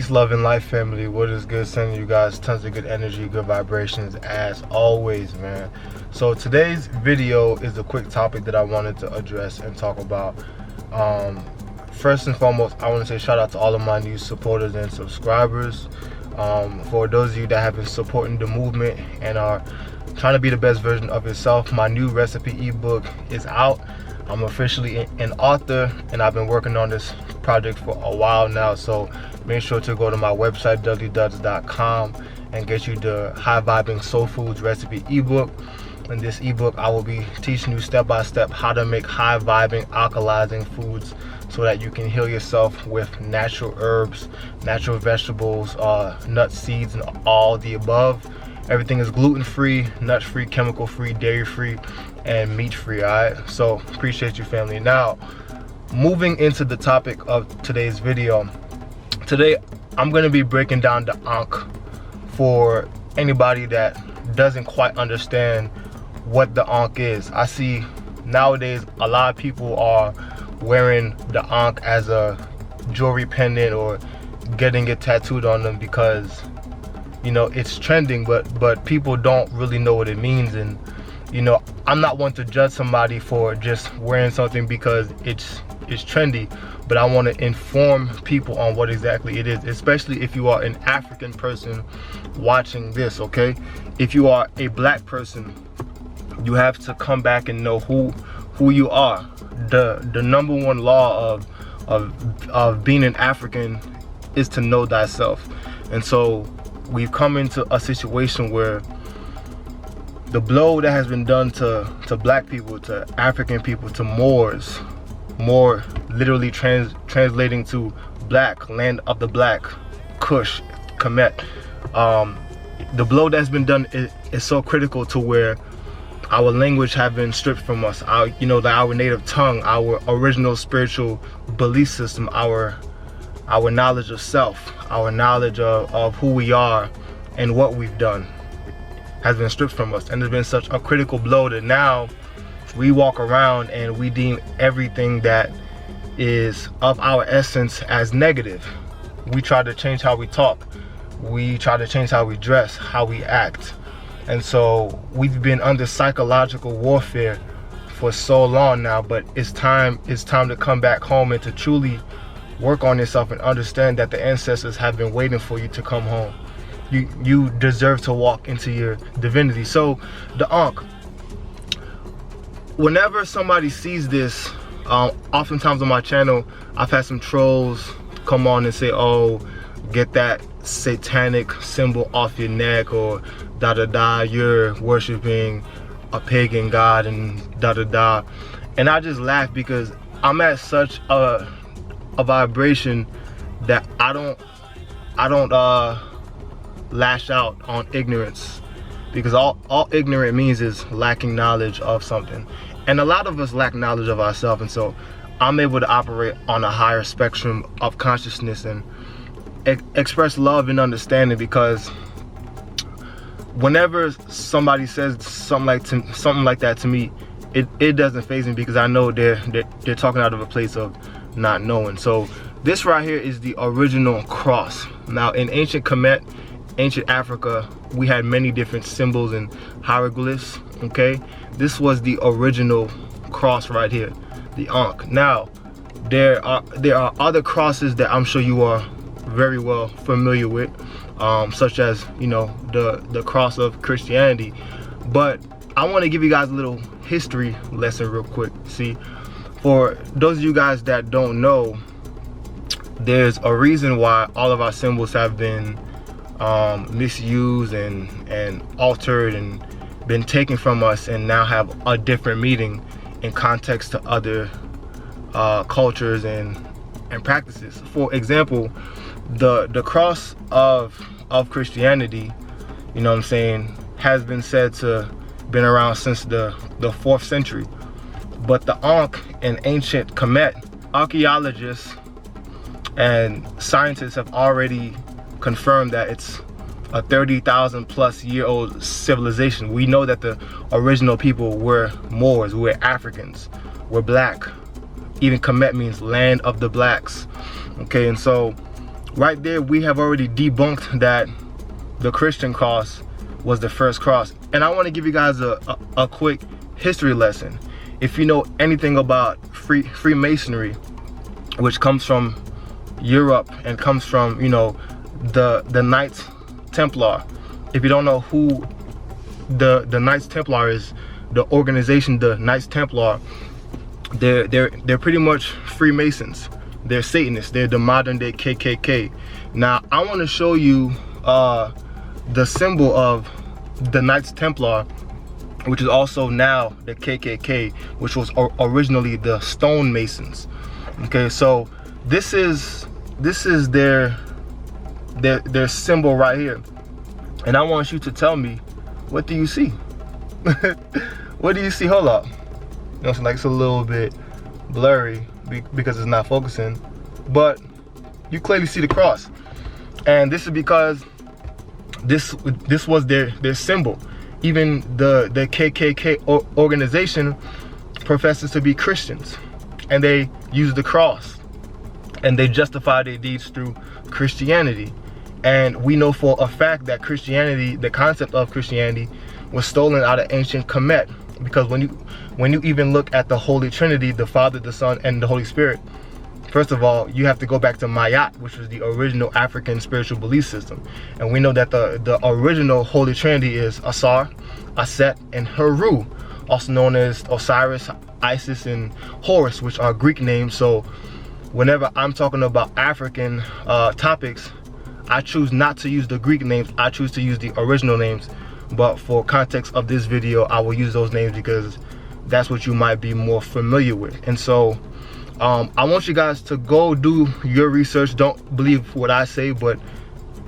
Peace, love, and life, family. What is good? Sending you guys tons of good energy, good vibrations, as always, man. So today's video is a quick topic that I wanted to address and talk about. First and foremost, I want to say shout out to all of my new supporters and subscribers. For those of you that have been supporting the movement and are trying to be the best version of yourself, my new recipe ebook is out. I'm officially an author, and I've been working on this project for a while now, so make sure to go to my website www.dudleyduds.com and get you the High Vibing Soul Foods recipe ebook. In this ebook, I will be teaching you step by step how to make high vibing alkalizing foods so that you can heal yourself with natural herbs, natural vegetables, nuts, seeds, and all the above. Everything is gluten-free, nut-free, chemical-free, dairy-free, and meat-free, alright? So, appreciate you, family. Now, moving into the topic of today's video. Today, I'm going to be breaking down the Ankh for anybody that doesn't quite understand what the Ankh is. I see nowadays a lot of people are wearing the Ankh as a jewelry pendant or getting it tattooed on them because, you know, it's trending, but people don't really know what it means. And, you know, I'm not one to judge somebody for just wearing something because it's trendy, but I want to inform people on what exactly it is, especially if you are an African person watching this, okay? If you are a black person, you have to come back and know who you are. The number one law of being an African is to know thyself. And so we've come into a situation where the blow that has been done to black people, to African people, to Moors, more literally translating to black, land of the black, Kush, Kemet. The blow that's been done is so critical to where our language have been stripped from us. Our native tongue, our original spiritual belief system, our knowledge of self, our knowledge of who we are and what we've done has been stripped from us. And there's been such a critical blow that now we walk around and we deem everything that is of our essence as negative. We try to change how we talk. We try to change how we dress, how we act. And so we've been under psychological warfare for so long now, but it's time to come back home and to truly work on yourself and understand that the ancestors have been waiting for you to come home. You deserve to walk into your divinity. So the Ankh, whenever somebody sees this, oftentimes on my channel, I've had some trolls come on and say, oh, get that satanic symbol off your neck, or da da da, you're worshiping a pagan god, and da da da. And I just laugh because I'm at such a vibration that I don't lash out on ignorance, because all ignorant means is lacking knowledge of something. And a lot of us lack knowledge of ourselves, and so I'm able to operate on a higher spectrum of consciousness and express love and understanding, because whenever somebody says something like that to me, it doesn't faze me, because I know they're talking out of a place of not knowing. So this right here is the original cross. Now in ancient Kemet, ancient Africa, we had many different symbols and hieroglyphs, okay? This was the original cross right here, the Ankh. Now there are other crosses that I'm sure you are very well familiar with, such as, you know, the cross of Christianity. But I want to give you guys a little history lesson real quick. See, for those of you guys that don't know, there's a reason why all of our symbols have been misused and altered and been taken from us, and now have a different meaning in context to other cultures and practices. For example, the cross of Christianity, you know what I'm saying, has been said to been around since the 4th century. But the Ankh in ancient Kemet, archaeologists and scientists have already confirmed that it's a 30,000 plus year old civilization. We know that the original people were Moors, were Africans, were black. Even Kemet means land of the blacks. Okay, and so right there we have already debunked that the Christian cross was the first cross. And I want to give you guys a quick history lesson. If you know anything about Freemasonry, which comes from Europe and comes from, you know, the Knights Templar. If you don't know who the Knights Templar is, the organization, the Knights Templar, they're pretty much Freemasons. They're Satanists. They're the modern day KKK. Now I want to show you the symbol of the Knights Templar, which is also now the KKK, which was originally the stonemasons. Okay, so this is their symbol right here, and I want you to tell me, what do you see? What do you see? Hold up. You know, it's like it's a little bit blurry because it's not focusing, but you clearly see the cross, and this is because this was their symbol. Even the KKK organization professes to be Christians, and they use the cross, and they justify their deeds through Christianity. And we know for a fact that Christianity, the concept of Christianity, was stolen out of ancient Kemet, because when you even look at the Holy Trinity, the Father, the Son, and the Holy Spirit, first of all, you have to go back to Mayat, which was the original African spiritual belief system. And we know that the original Holy Trinity is Asar, Aset, and Heru, also known as Osiris, Isis, and Horus, which are Greek names. So whenever I'm talking about African topics, I choose not to use the Greek names. I choose to use the original names. But for context of this video, I will use those names because that's what you might be more familiar with. And so I want you guys to go do your research. Don't believe what I say, but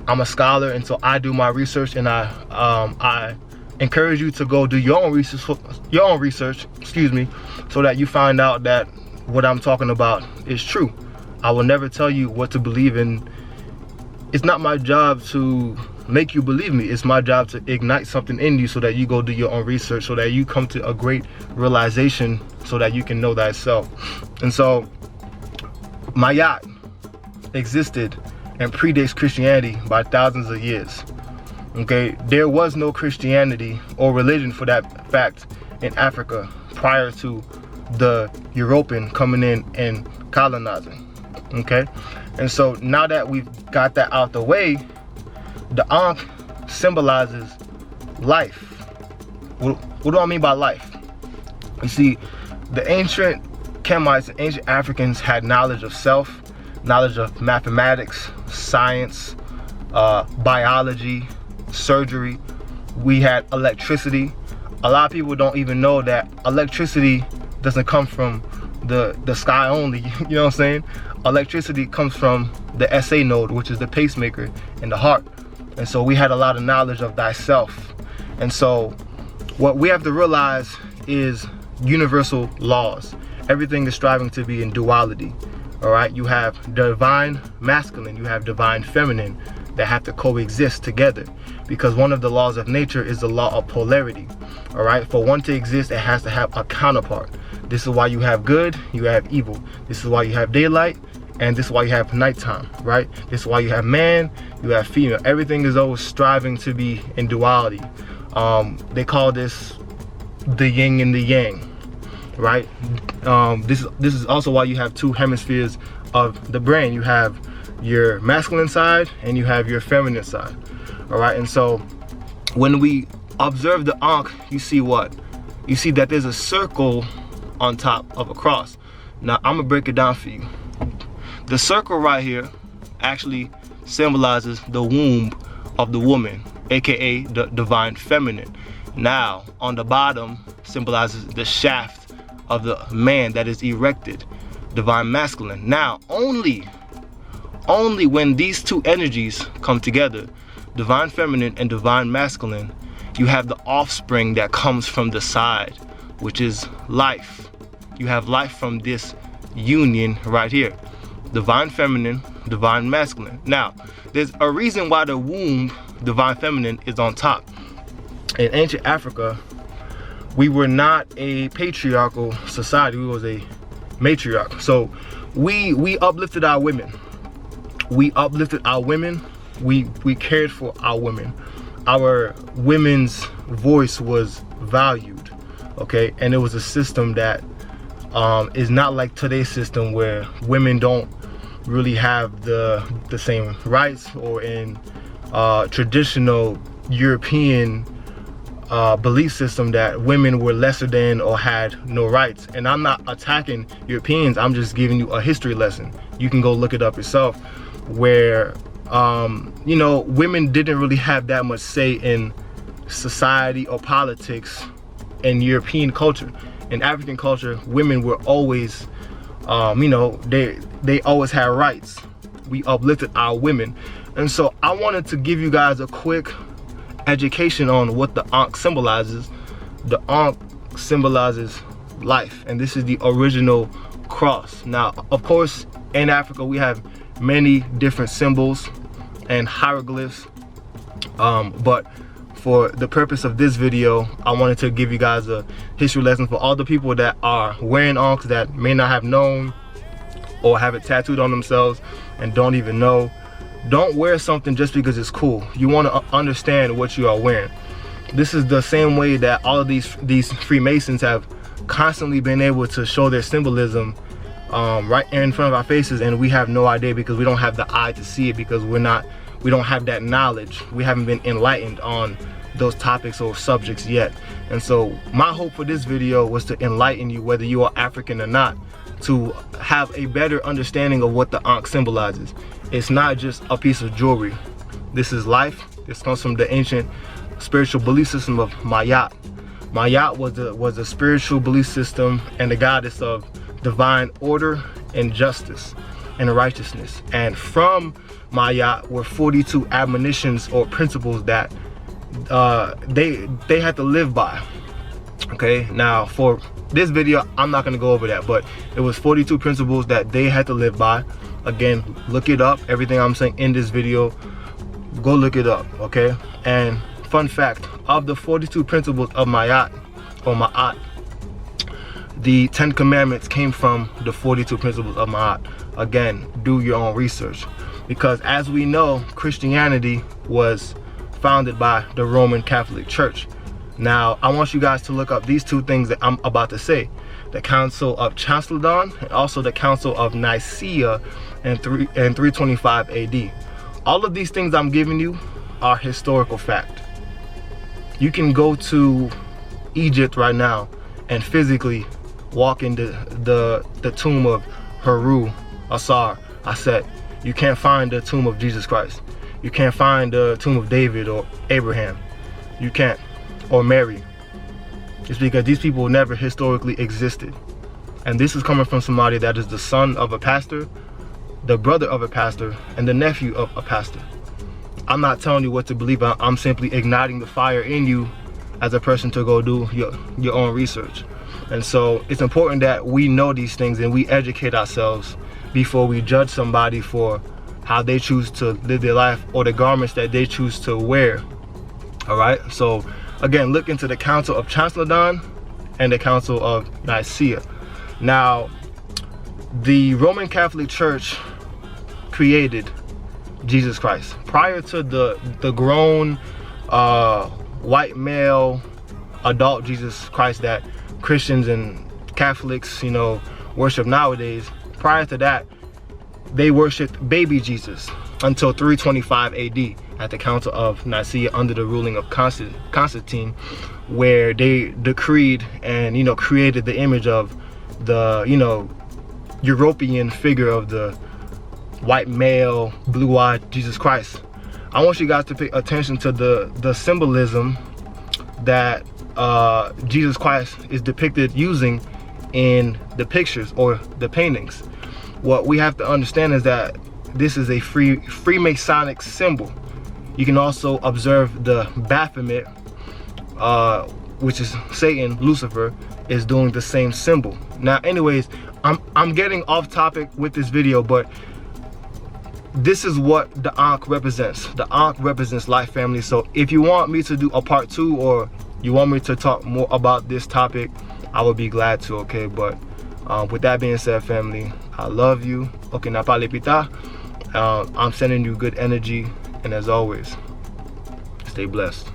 I'm a scholar, and so I do my research, and I encourage you to go do your own research, excuse me, so that you find out that what I'm talking about is true. I will never tell you what to believe in. It's not my job to make you believe me. It's my job to ignite something in you so that you go do your own research, so that you come to a great realization, so that you can know thyself. And so Mayat existed and predates Christianity by thousands of years. Okay, there was no Christianity or religion for that fact in Africa prior to the European coming in and colonizing. Okay, and so now that we've got that out the way, the Ankh symbolizes life. What do I mean by life? You see, the ancient Kemites and ancient Africans had knowledge of self, knowledge of mathematics, science, biology, surgery. We had electricity. A lot of people don't even know that electricity doesn't come from the sky only. You know what I'm saying? Electricity comes from the SA node, which is the pacemaker in the heart. And so we had a lot of knowledge of thyself. And so what we have to realize is universal laws. Everything is striving to be in duality. All right, you have divine masculine, you have divine feminine that have to coexist together, because one of the laws of nature is the law of polarity. All right, for one to exist, it has to have a counterpart. This is why you have good, you have evil. This is why you have daylight, and this is why you have nighttime, right? This is why you have man, you have female. Everything is always striving to be in duality. They call this the yin and the yang, right? This is also why you have two hemispheres of the brain. You have your masculine side and you have your feminine side. All right, and so when we observe the Ankh, you see what? You see that there's a circle on top of a cross. Now I'm gonna break it down for you. The circle right here actually symbolizes the womb of the woman, aka the divine feminine. Now on the bottom symbolizes the shaft of the man that is erected, divine masculine. Now only when these two energies come together, divine feminine and divine masculine, you have the offspring that comes from the side, which is life. You have life from this union right here, divine feminine, divine masculine. Now there's a reason why the womb, divine feminine, is on top. In ancient Africa, we were not a patriarchal society, we was a matriarch. So we uplifted our women. We uplifted our women. We cared for our women. Our women's voice was valued, okay? And it was a system that is not like today's system where women don't really have the same rights, or in traditional European belief system that women were lesser than or had no rights. And I'm not attacking Europeans, I'm just giving you a history lesson. You can go look it up yourself, where you know, women didn't really have that much say in society or politics in European culture. In African culture, women were always you know, they always had rights. We uplifted our women. And so I wanted to give you guys a quick education on what the Ankh symbolizes. The Ankh symbolizes life, and this is the original cross. Now, of course, in Africa we have many different symbols and hieroglyphs, but for the purpose of this video, I wanted to give you guys a history lesson for all the people that are wearing Ankhs that may not have known or have it tattooed on themselves and don't even know. Don't wear something just because it's cool. You want to understand what you are wearing. This is the same way that all of these Freemasons have constantly been able to show their symbolism right in front of our faces, and we have no idea because we don't have the eye to see it, because we don't have that knowledge. We haven't been enlightened on those topics or subjects yet. And so my hope for this video was to enlighten you, whether you are African or not, to have a better understanding of what the Ankh symbolizes. It's not just a piece of jewelry. This is life. This comes from the ancient spiritual belief system of Mayat. Mayat was a spiritual belief system and the goddess of divine order and justice and righteousness. And from Mayat were 42 admonitions or principles that they had to live by. Okay, now for this video I'm not going to go over that, but it was 42 principles that they had to live by. Again, look it up. Everything I'm saying in this video, go look it up, okay? And fun fact, of the 42 principles of Mayat, or Ma'at, the 10 commandments came from the 42 principles of Ma'at. Again, do your own research, because as we know, Christianity was founded by the Roman Catholic Church. Now, I want you guys to look up these two things that I'm about to say: the Council of Chalcedon and also the Council of Nicaea in 325 AD. All of these things I'm giving you are historical fact. You can go to Egypt right now and physically walk into the tomb of Heru, Asar, Aset. You can't find the tomb of Jesus Christ. You can't find the tomb of David or Abraham. You can't. Or Mary. It's because these people never historically existed. And this is coming from somebody that is the son of a pastor, the brother of a pastor, and the nephew of a pastor. I'm not telling you what to believe. I'm simply igniting the fire in you as a person to go do your own research. And so it's important that we know these things and we educate ourselves before we judge somebody for how they choose to live their life or the garments that they choose to wear. All right, so again, look into the Council of Chalcedon and the Council of Nicaea. Now, the Roman Catholic Church created Jesus Christ. Prior to the grown white male adult Jesus Christ that Christians and Catholics, you know, worship nowadays, prior to that, they worshiped baby Jesus until 325 AD at the Council of Nicaea under the ruling of Constantine, where they decreed and, you know, created the image of the, you know, European figure of the white male, blue-eyed Jesus Christ. I want you guys to pay attention to the symbolism that Jesus Christ is depicted using in the pictures or the paintings. What we have to understand is that this is a Freemasonic symbol. You can also observe the Baphomet, which is Satan, Lucifer, is doing the same symbol. Now, anyways, I'm getting off topic with this video, but this is what the Ankh represents. The Ankh represents life, family. So if you want me to do a part 2 or you want me to talk more about this topic, I would be glad to, okay? But with that being said, family, I love you. Okay, na palepita. I'm sending you good energy, and as always, stay blessed.